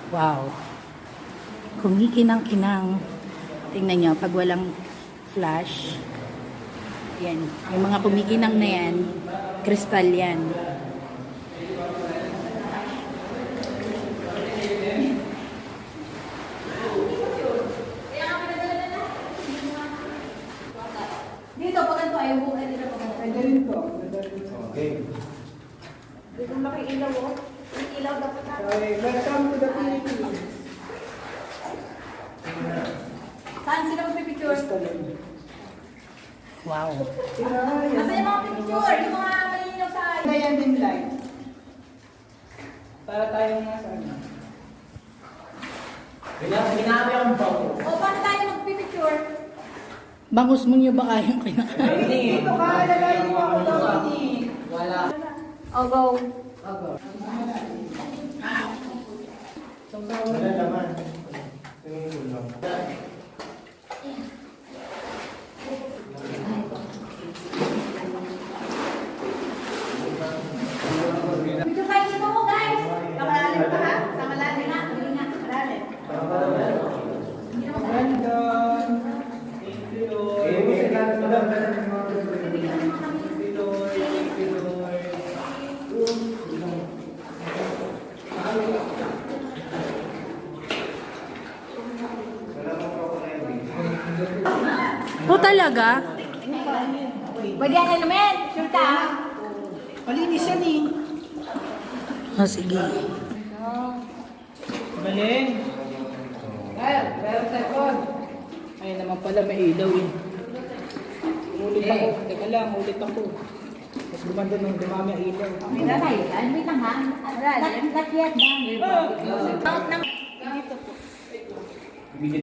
Wow. Kumikinang-kinang. Tingnan nyo, pag walang flash. Yan. Yung mga kumikinang na yan, kristal yan. Dito, pag ito ayaw mo, dito pag ito. Pwede rin po. Okay. Dito makiilaw o. Yung ilaw dapat na. Okay, welcome to the Philippines. Saan sila magpipicture? Wow. Nasa yung mga picture? Yung mga malinaw sa akin. Kaya din light. Para tayong nasa ano. Ginami ang bago. O, paano tayo magpipicture? Bangus mo nyo ba kayong kinakain? Dito ka, lagay mo ako daw ini. Wala. O, go. Wala naman. Tingin ko lang. Picture kayo dito mo, guys. Kamalalim ka ha? Kamalalim na. Hindi nga, kamalalim. Brandon. Thank you, Lord. Oh, talaga? Pwede yan naman. Sure ka ha? Malinis yan eh. Oh, sige. Galing. Pero second. Ay naman pala may ilaw eh. Ulit ako. Teka lang, ulit ako. Tapos gumanda nung dumami ang ilaw. Wait lang tayo. Wait lang ha. Not yet.